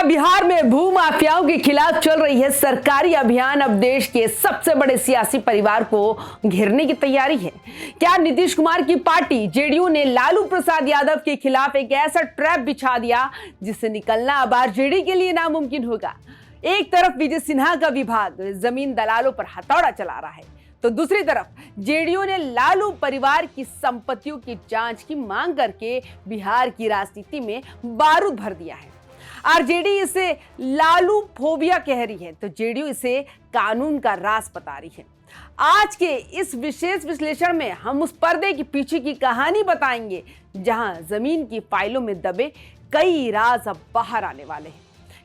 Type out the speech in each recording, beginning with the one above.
बिहार में भू माफियाओं के खिलाफ चल रही है सरकारी अभियान अब देश के सबसे बड़े सियासी परिवार को घेरने की तैयारी है। क्या नीतीश कुमार की पार्टी जेडीयू ने लालू प्रसाद यादव के खिलाफ एक ऐसा ट्रैप बिछा दिया जिससे निकलना अब आरजेडी के लिए नामुमकिन होगा। एक तरफ विजय सिन्हा का विभाग जमीन दलालों पर हथौड़ा चला रहा है, तो दूसरी तरफ जेडीयू ने लालू परिवार की संपत्तियों की जांच की मांग करके बिहार की राजनीति में बारूद भर दिया है। आरजेडी इसे लालू फोबिया कह रही है, तो जेडीयू इसे कानून का राज बता रही है। आज के इस विशेष विश्लेषण में हम उस पर्दे के पीछे की कहानी बताएंगे जहां जमीन की फाइलों में दबे कई राज अब बाहर आने वाले हैं।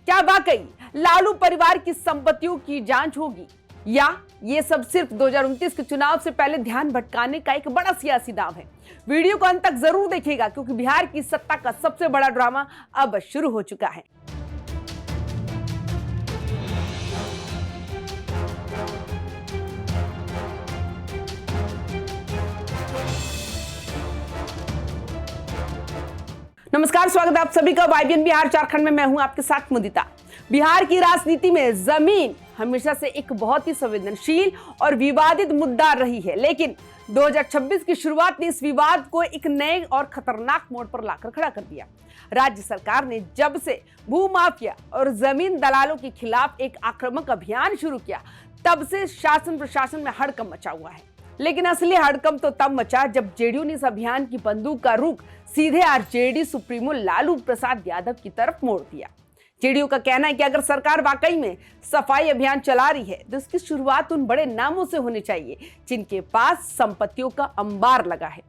क्या वाकई लालू परिवार की संपत्तियों की जांच होगी या ये सब सिर्फ 2029 के चुनाव से पहले ध्यान भटकाने का एक बड़ा सियासी दांव है। वीडियो को अंत तक जरूर देखिएगा क्योंकि बिहार की सत्ता का सबसे बड़ा ड्रामा अब शुरू हो चुका है। नमस्कार, स्वागत है आप सभी का वाईबीएन बिहार झारखंड में। मैं हूं आपके साथ मुदिता। बिहार की राजनीति में जमीन हमेशा से एक बहुत ही संवेदनशील और विवादित मुद्दा रही है, लेकिन 2026 की शुरुआत ने इस विवाद को एक नए और खतरनाक मोड़ पर लाकर खड़ा कर दिया। राज्य सरकार ने जब से भू माफिया और जमीन दलालों के खिलाफ एक आक्रामक अभियान शुरू किया, तब से शासन प्रशासन में हड़कंप मचा हुआ है। लेकिन असली हड़कंप तो तब मचा जब जेडीयू ने इस अभियान की बंदूक का रुख सीधे आरजेडी सुप्रीमो लालू प्रसाद यादव की तरफ मोड़ दिया। जेडीयू का कहना है कि अगर सरकार वाकई में सफाई अभियान चला रही है तो इसकी शुरुआत उन बड़े नामों से होनी चाहिए जिनके पास संपत्तियों का अंबार लगा है।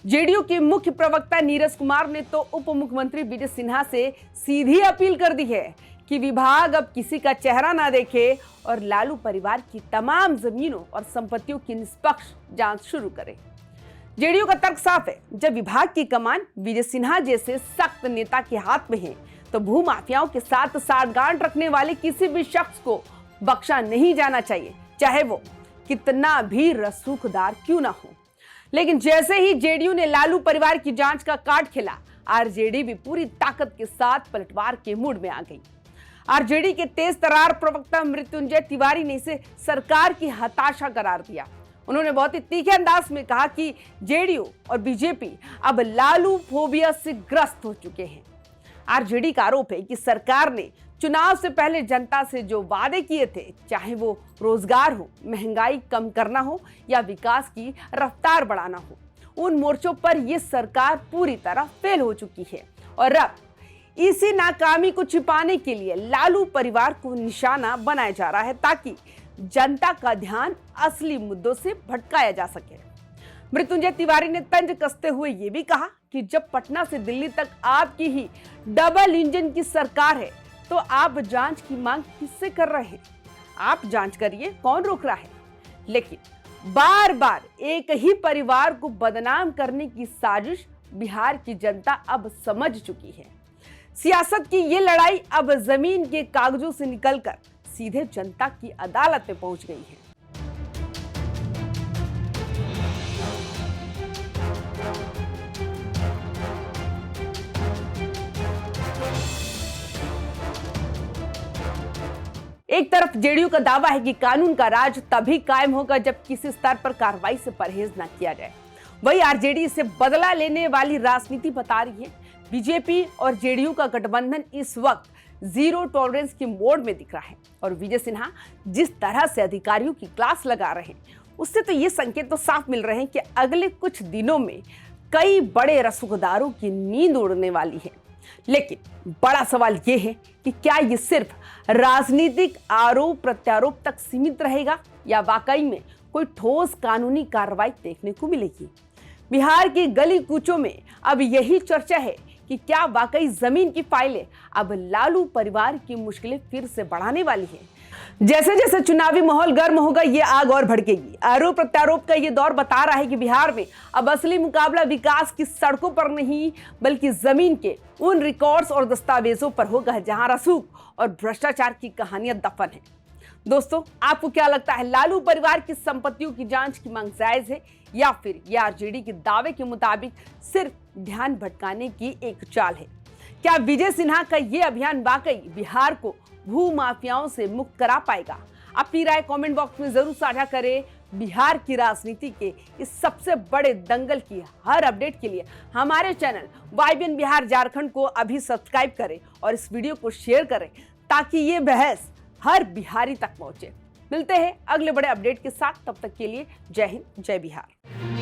जेडीयू के मुख्य प्रवक्ता नीरज कुमार ने तो उप मुख्यमंत्री विजय सिन्हा से सीधी अपील कर दी है कि विभाग अब किसी का चेहरा ना देखे और लालू परिवार की तमाम जमीनों और संपत्तियों की निष्पक्ष जांच शुरू करे। जेडीयू का तर्क साफ है, जब विभाग की कमान विजय सिन्हा जैसे सख्त नेता के हाथ में है तो भू माफियाओं के साथ साठगांठ रखने वाले किसी भी शख्स को बख्शा नहीं जाना चाहिए, चाहे वो कितना भी रसूखदार क्यों ना हो। लेकिन जैसे ही जेडीयू ने लालू परिवार की जांच का कार्ड खेला, आरजेडी भी पूरी ताकत के साथ पलटवार के मूड में आ गई। आरजेडी के तेज तर्रार प्रवक्ता मृत्युंजय तिवारी ने इसे सरकार की हताशा करार दिया। उन्होंने बहुत ही तीखे अंदाज में कहा कि जेडीयू और बीजेपी अब लालू फोबिया से ग्रस्त हो चुके हैं। आरजेडी का आरोप है कि सरकार ने चुनाव से पहले जनता से जो वादे किए थे, चाहे वो रोजगार हो, महंगाई कम करना हो या विकास की रफ्तार बढ़ाना हो, उन मोर्चों पर यह सरकार पूरी तरह फेल हो चुकी है। और अब इसी नाकामी को छिपाने के लिए लालू परिवार को निशाना बनाया जा रहा है ताकि जनता का ध्यान असली मुद्दों से भटकाया जा सके। मृत्युंजय तिवारी ने तंज कसते हुए यह भी कहा कि जब पटना से दिल्ली तक आपकी ही डबल इंजन की सरकार है तो आप जांच की मांग किससे कर रहे हैं? आप जांच करिए, कौन रोक रहा है? लेकिन बार बार एक ही परिवार को बदनाम करने की साजिश बिहार की जनता अब समझ चुकी है। सियासत की ये लड़ाई अब जमीन के कागजों से निकलकर सीधे जनता की अदालत में पहुंच गई है। एक तरफ जेडीयू का दावा है कि कानून का राज तभी कायम होगा जब किसी स्तर पर कार्रवाई से परहेज न किया जाए, वही आरजेडी इसे बदला लेने वाली राजनीति बता रही है। बीजेपी और जेडीयू का गठबंधन इस वक्त जीरो टॉलरेंस के मोड में दिख रहा है और विजय सिन्हा जिस तरह से अधिकारियों की क्लास लगा रहे हैं, उससे तो ये संकेत तो साफ मिल रहे हैं कि अगले कुछ दिनों में कई बड़े रसूखदारों की नींद उड़ने वाली है। लेकिन बड़ा सवाल यह है कि क्या ये सिर्फ राजनीतिक आरोप प्रत्यारोप तक सीमित रहेगा या वाकई में कोई ठोस कानूनी कार्रवाई देखने को मिलेगी। बिहार की गली कूचों में अब यही चर्चा है कि क्या वाकई जमीन की फाइलें अब लालू परिवार की मुश्किलें फिर से बढ़ाने वाली है। जैसे जैसे चुनावी माहौल गर्म होगा, ये आग और भड़केगी। आरोप प्रत्यारोप का ये दौर बता रहा है कि बिहार में अब असली मुकाबला विकास की सड़कों पर नहीं बल्कि जमीन के उन रिकॉर्ड्स और दस्तावेजों पर होगा जहां रसूख और भ्रष्टाचार की कहानियां दफन है। दोस्तों, आपको क्या लगता है, लालू परिवार की संपत्तियों की जांच की मांग जायज है या फिर यह आरजेडी के दावे के मुताबिक सिर्फ ध्यान भटकाने की एक चाल है? क्या विजय सिन्हा का ये अभियान वाकई बिहार को भू माफियाओं से मुक्त करा पाएगा? अपनी राय कमेंट बॉक्स में जरूर साझा करें। बिहार की राजनीति के इस सबसे बड़े दंगल की हर अपडेट के लिए हमारे चैनल YBN बिहार झारखंड को अभी सब्सक्राइब करें और इस वीडियो को शेयर करें ताकि ये बहस हर बिहारी तक पहुंचे। मिलते हैं अगले बड़े अपडेट के साथ, तब तक के लिए जय हिंद, जय बिहार।